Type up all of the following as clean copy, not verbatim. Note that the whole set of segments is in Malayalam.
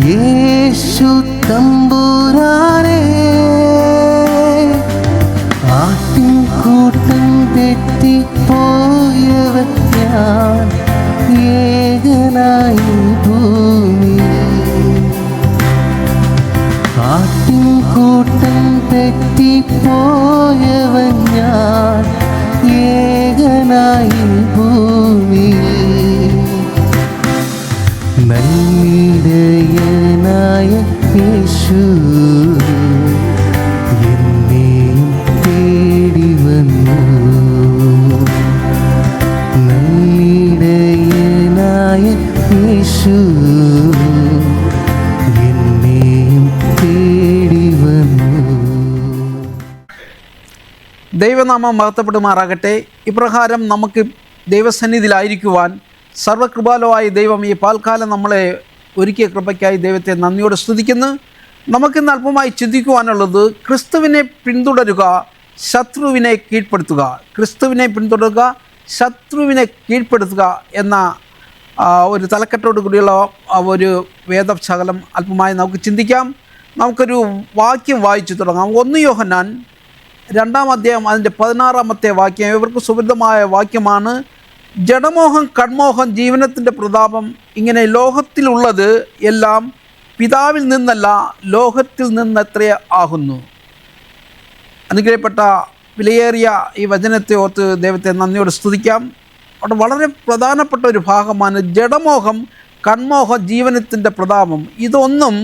യേശു തമ്പുരാനെ, ആട്ടിൻകൂട്ടം തെറ്റിപ്പോയവൻ ഞാൻ, ഏകനായി ഭൂമിയിൽ. ആട്ടിൻകൂട്ടം തെറ്റിപ്പോയവൻ ഞാൻ, ഏകനായി ഭൂമിയിൽ. നല്ലിടയനായ യേശു എന്നെയും തേടി വന്നു. നല്ലിടയനായ യേശു എന്നെയും തേടി വന്നു. ദൈവനാമം മഹത്വപ്പെടുമാറാകട്ടെ. ഇപ്രകാരം നമുക്ക് ദൈവസന്നിധിയിലായിരിക്കുവാൻ സർവകൃപാലുവായ ദൈവം ഈ പാൽക്കാലം നമ്മളെ ഒരുക്കിയ കൃപയ്ക്കായി ദൈവത്തെ നന്ദിയോടെ സ്തുതിക്കുന്നു. നമുക്കിന്ന് അല്പമായി ചിന്തിക്കുവാനുള്ളത് ക്രിസ്തുവിനെ പിന്തുടരുക, ശത്രുവിനെ കീഴ്പ്പെടുത്തുക. ക്രിസ്തുവിനെ പിന്തുടരുക, ശത്രുവിനെ കീഴ്പ്പെടുത്തുക എന്ന ഒരു തലക്കെട്ടോട് കൂടിയുള്ള ഒരു വേദശകലം അല്പമായി നമുക്ക് ചിന്തിക്കാം. നമുക്കൊരു വാക്യം വായിച്ചു തുടങ്ങാം. 1 യോഹന്നാൻ 2-ാം അധ്യായം അതിൻ്റെ 16-ാമത്തെ വാക്യം ഇവർക്ക് സുപരിതമായ വാക്യമാണ്. ജഡമോഹം, കൺമോഹം, ജീവനത്തിൻ്റെ പ്രതാപം, ഇങ്ങനെ ലോകത്തിലുള്ളത് എല്ലാം പിതാവിൽ നിന്നല്ല, ലോകത്തിൽ നിന്നത്രേ ആകുന്നു. അനുഗ്രഹപ്പെട്ട വിലയേറിയ ഈ വചനത്തെ ഓർത്ത് ദൈവത്തെ നന്ദിയോടെ സ്തുതിക്കാം. അവിടെ വളരെ പ്രധാനപ്പെട്ട ഒരു ഭാഗമാണ് ജഡമോഹം, കൺമോഹം, ജീവനത്തിൻ്റെ പ്രതാപം. ഇതൊന്നും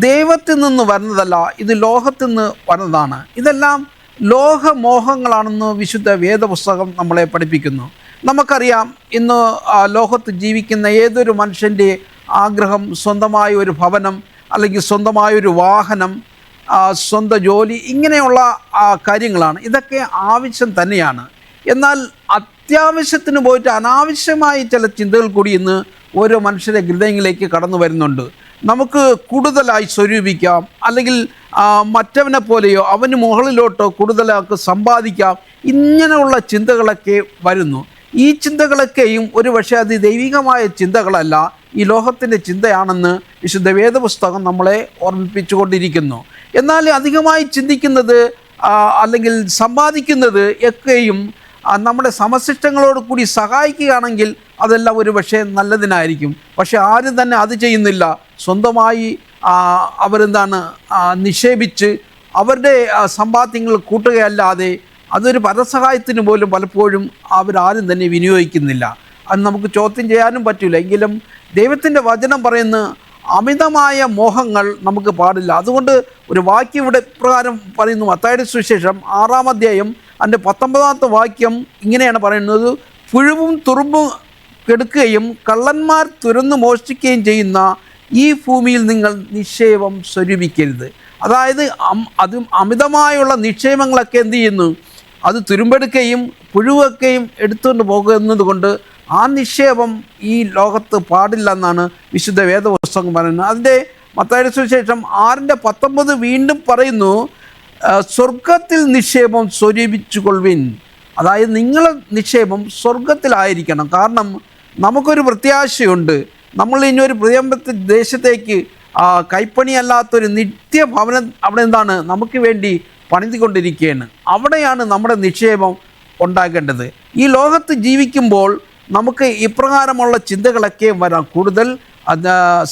ദൈവത്തിൽ നിന്ന് വരുന്നതല്ല, ഇത് ലോകത്തിൽ നിന്ന് വരുന്നതാണ്. ഇതെല്ലാം ലോകമോഹങ്ങളാണെന്ന് വിശുദ്ധ വേദപുസ്തകം നമ്മളെ പഠിപ്പിക്കുന്നു. നമുക്കറിയാം, ഇന്ന് ലോകത്ത് ജീവിക്കുന്ന ഏതൊരു മനുഷ്യൻ്റെ ആഗ്രഹം സ്വന്തമായ ഒരു ഭവനം, അല്ലെങ്കിൽ സ്വന്തമായൊരു വാഹനം, സ്വന്തം ജോലി, ഇങ്ങനെയുള്ള കാര്യങ്ങളാണ്. ഇതൊക്കെ ആവശ്യം തന്നെയാണ്. എന്നാൽ അത്യാവശ്യത്തിന് പോയിട്ട് അനാവശ്യമായി ചില ചിന്തകൾ കൂടി ഇന്ന് ഓരോ മനുഷ്യരുടെ ഹൃദയങ്ങളിലേക്ക് കടന്നു വരുന്നുണ്ട്. നമുക്ക് കൂടുതലായി സ്വരൂപിക്കാം, അല്ലെങ്കിൽ മറ്റവനെ പോലെയോ അവന് മുകളിലോട്ടോ കൂടുതലാക്കി സമ്പാദിക്കാം, ഇങ്ങനെയുള്ള ചിന്തകളൊക്കെ വരുന്നു. ഈ ചിന്തകളൊക്കെയും ഒരു പക്ഷേ അത് ദൈവികമായ ചിന്തകളല്ല, ഈ ലോകത്തിൻ്റെ ചിന്തയാണെന്ന് വിശുദ്ധ വേദപുസ്തകം നമ്മളെ ഓർമ്മിപ്പിച്ചു കൊണ്ടിരിക്കുന്നു. എന്നാൽ അധികമായി ചിന്തിക്കുന്നത് അല്ലെങ്കിൽ സമ്പാദിക്കുന്നത് ഒക്കെയും നമ്മുടെ സമശിഷ്ടങ്ങളോട് കൂടി സഹായിക്കുകയാണെങ്കിൽ അതെല്ലാം ഒരു പക്ഷേ നല്ലതിനായിരിക്കും. പക്ഷെ ആരും തന്നെ അത് ചെയ്യുന്നില്ല. സ്വന്തമായി അവരെന്താണ് നിക്ഷേപിച്ച് അവരുടെ സമ്പാദ്യങ്ങൾ കൂട്ടുകയല്ലാതെ അതൊരു പരസഹായത്തിന് പോലും പലപ്പോഴും അവരാരും തന്നെ വിനിയോഗിക്കുന്നില്ല. അത് നമുക്ക് ചോദ്യം ചെയ്യാനും പറ്റില്ല. എങ്കിലും ദൈവത്തിൻ്റെ വചനം പറയുന്ന അമിതമായ മോഹങ്ങൾ നമുക്ക് പാടില്ല. അതുകൊണ്ട് ഒരു വാക്യം ഇവിടെ ഇപ്രകാരം പറയുന്നു. മത്തായിയുടെ സുവിശേഷം 6-ാം അധ്യായം അതിൻ്റെ 19-ാമത്തെ വാക്യം ഇങ്ങനെയാണ് പറയുന്നത്. പുഴുവും തുറുമ്പും കെടുക്കുകയും കള്ളന്മാർ തുരന്നു മോഷ്ടിക്കുകയും ചെയ്യുന്ന ഈ ഭൂമിയിൽ നിങ്ങൾ നിക്ഷേപം സ്വരൂപിക്കരുത്. അതായത് അത് അമിതമായുള്ള നിക്ഷേപങ്ങളൊക്കെ എന്ത് ചെയ്യുന്നു, അത് തുരുമ്പെടുക്കുകയും പുഴുവൊക്കെയും എടുത്തുകൊണ്ട് പോകുന്നത് കൊണ്ട് ആ നിക്ഷേപം ഈ ലോകത്ത് പാടില്ലെന്നാണ് വിശുദ്ധ വേദപുസ്തകം പറയുന്നത്. അതിൻ്റെ മത്തായിയുടെ സുവിശേഷം 6-19 വീണ്ടും പറയുന്നു, സ്വർഗത്തിൽ നിക്ഷേപം സ്വരൂപിച്ചുകൊള്ളുവിൻ. അതായത് നിങ്ങളുടെ നിക്ഷേപം സ്വർഗത്തിലായിരിക്കണം. കാരണം നമുക്കൊരു പ്രത്യാശയുണ്ട്. നമ്മൾ ഇനി ഒരു പ്രിയമ്പത്തെ ദേശത്തേക്ക് കൈപ്പണിയല്ലാത്തൊരു നിത്യഭവനം അവിടെ എന്താണ് നമുക്ക് വേണ്ടി പണിതുകൊണ്ടിരിക്കുകയാണ്. അവിടെയാണ് നമ്മുടെ നിക്ഷേപം ഉണ്ടാകേണ്ടത്. ഈ ലോകത്ത് ജീവിക്കുമ്പോൾ നമുക്ക് ഇപ്രകാരമുള്ള ചിന്തകളൊക്കെ വരാം. കൂടുതൽ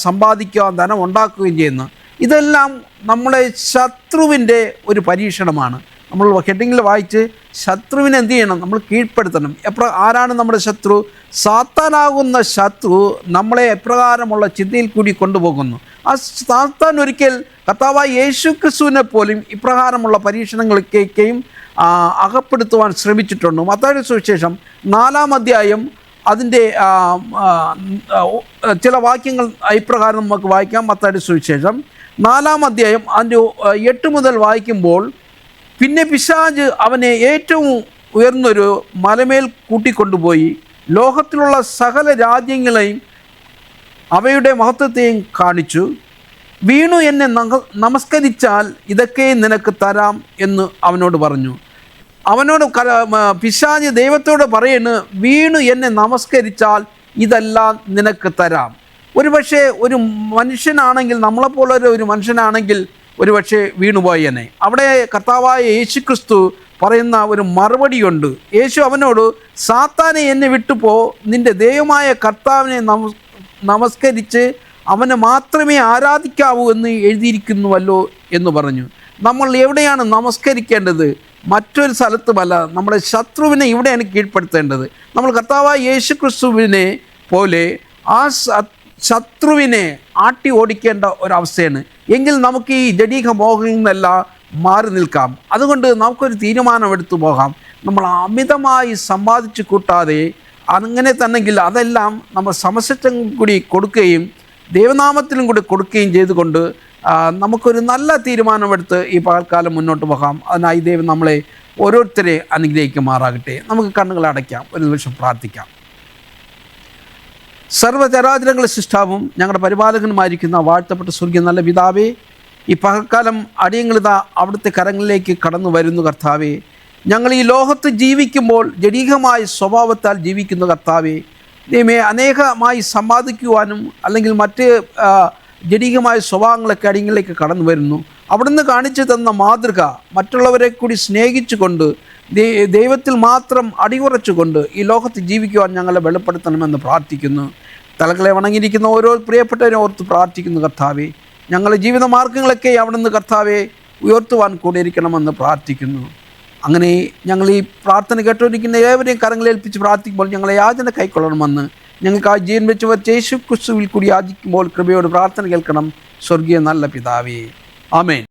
സമ്പാദിക്കുക, ധനം ഉണ്ടാക്കുകയും ചെയ്യുന്നു. ഇതെല്ലാം നമ്മളെ ശത്രുവിൻ്റെ ഒരു പരീക്ഷണമാണ്. നമ്മൾ ഹെഡിങ്ങിൽ വായിച്ച് ശത്രുവിനെ എന്ത് ചെയ്യണം, നമ്മൾ കീഴ്പ്പെടുത്തണം. ആരാണ് നമ്മുടെ ശത്രു? സാത്താനാകുന്ന ശത്രു നമ്മളെ എപ്രകാരമുള്ള ചിന്തയിൽ കൂടി കൊണ്ടുപോകുന്നു. ആ സാത്താൻ ഒരിക്കൽ കർത്താവായ യേശു ക്രിസ്തുവിനെ പോലും ഇപ്രകാരമുള്ള പരീക്ഷണങ്ങളൊക്കെയും അകപ്പെടുത്തുവാൻ ശ്രമിച്ചിട്ടുണ്ട്. മത്തായിയുടെ സുവിശേഷം 4-ാം അധ്യായം അതിൻ്റെ ചില വാക്യങ്ങൾ ഇപ്രകാരം നമുക്ക് വായിക്കാം. മത്തായിയുടെ സുവിശേഷം 4-ാം അധ്യായം അതിൻ്റെ 8 മുതൽ വായിക്കുമ്പോൾ, പിന്നെ പിശാച് അവനെ ഏറ്റവും ഉയർന്നൊരു മലമേൽ കൂട്ടിക്കൊണ്ടുപോയി ലോകത്തിലുള്ള സകല രാജ്യങ്ങളെയും അവയുടെ മഹത്വത്തെയും കാണിച്ചു. വീണു എന്നെ നമസ്കരിച്ചാൽ ഇതൊക്കെ നിനക്ക് തരാം എന്ന് അവനോട് പറഞ്ഞു. അവനോട് പിശാച് ദൈവത്തോട് പറയുന്നു, വീണു എന്നെ നമസ്കരിച്ചാൽ ഇതെല്ലാം നിനക്ക് തരാം. ഒരുപക്ഷെ ഒരു മനുഷ്യനാണെങ്കിൽ, നമ്മളെപ്പോലൊരു ഒരു മനുഷ്യനാണെങ്കിൽ ഒരുപക്ഷെ വീണുപോയനെ. അവിടെ കർത്താവായ യേശു ക്രിസ്തു പറയുന്ന ഒരു മറുപടിയുണ്ട്. യേശു അവനോട്, സാത്താനെ എന്നെ വിട്ടുപോ, നിൻ്റെ ദൈവമായ കർത്താവിനെ നമസ്കരിച്ച് അവനെ മാത്രമേ ആരാധിക്കാവൂ എന്ന് എഴുതിയിരിക്കുന്നുവല്ലോ എന്ന് പറഞ്ഞു. നമ്മൾ എവിടെയാണ് നമസ്കരിക്കേണ്ടത്? മറ്റൊരു സ്ഥലത്തുമല്ല, നമ്മുടെ ശത്രുവിനെ ഇവിടെയാണ് കീഴ്പ്പെടുത്തേണ്ടത്. നമ്മൾ കർത്താവായ യേശു ക്രിസ്തുവിനെ പോലെ ആ ശത്രുവിനെ ആട്ടി ഓടിക്കേണ്ട ഒരവസ്ഥയാണ്. എങ്കിൽ നമുക്ക് ഈ ജഡീക മോഹങ്ങളിൽ നിന്നെല്ലാം മാറി നിൽക്കാം. അതുകൊണ്ട് നമുക്കൊരു തീരുമാനമെടുത്തു പോകാം. നമ്മൾ അമിതമായി സമ്പാദിച്ചു കൂട്ടാതെ അങ്ങനെ തന്നെങ്കിൽ അതെല്ലാം നമ്മൾ സമശിഷ്ടം കൂടി കൊടുക്കുകയും ദൈവനാമത്തിലും കൂടി കൊടുക്കുകയും ചെയ്തുകൊണ്ട് നമുക്കൊരു നല്ല തീരുമാനമെടുത്ത് ഈ പകൽക്കാലം മുന്നോട്ട് പോകാം. അതിനായി ദൈവം നമ്മളെ ഓരോരുത്തരെ അനുഗ്രഹിക്കുമാറാകട്ടെ. നമുക്ക് കണ്ണുകൾ അടയ്ക്കാം, ഒരു നിമിഷം പ്രാർത്ഥിക്കാം. സർവ്വചരാചരങ്ങളുടെ സൃഷ്ടാവും ഞങ്ങളുടെ പരിപാലകനുമായിരിക്കുന്ന വാഴ്ത്തപ്പെട്ട സ്വർഗീയ നല്ല പിതാവേ, ഈ പകൽക്കാലം അടിയങ്ങളിതാ അവിടുത്തെ കരങ്ങളിലേക്ക് കടന്നു വരുന്നു കർത്താവേ. ഞങ്ങൾ ഈ ലോകത്ത് ജീവിക്കുമ്പോൾ ജഡീകമായ സ്വഭാവത്താൽ ജീവിക്കുന്ന കർത്താവേ, ദൈവമേ, അനേകമായി സമ്പാദിക്കുവാനും അല്ലെങ്കിൽ മറ്റ് ജഡീകമായ സ്വഭാവങ്ങളൊക്കെ അടിയങ്ങളിലേക്ക് കടന്നു വരുന്നു. അവിടുന്ന് കാണിച്ചു തന്ന മാതൃക മറ്റുള്ളവരെ കൂടി സ്നേഹിച്ചുകൊണ്ട് ദൈവത്തിൽ മാത്രം അടിയുറച്ചുകൊണ്ട് ഈ ലോകത്ത് ജീവിക്കുവാൻ ഞങ്ങളെ വെളിപ്പെടുത്തണമെന്ന് പ്രാർത്ഥിക്കുന്നു. തലകളെ വണങ്ങിയിരിക്കുന്ന ഓരോ പ്രിയപ്പെട്ടവരെ ഓർത്ത് പ്രാർത്ഥിക്കുന്നു കർത്താവേ. ഞങ്ങളുടെ ജീവിത മാർഗങ്ങളൊക്കെ അവിടുന്ന് കർത്താവെ ഉയർത്തുവാൻ കൂടിയിരിക്കണമെന്ന് പ്രാർത്ഥിക്കുന്നു. അങ്ങനെ ഞങ്ങൾ ഈ പ്രാർത്ഥന കേട്ടുകൊണ്ടിരിക്കുന്ന ഏവരെയും കരങ്ങളേൽപ്പിച്ച് പ്രാർത്ഥിക്കുമ്പോൾ ഞങ്ങളെ യാചന കൈക്കൊള്ളണമെന്ന്, ഞങ്ങൾക്ക് ആ ജീവൻ വെച്ചവർ യേശു ക്രിസ്തുവിൽ കൂടി യാചിക്കുമ്പോൾ കൃപയോട് പ്രാർത്ഥന കേൾക്കണം സ്വർഗീയ നല്ല പിതാവേ. ആമേൻ.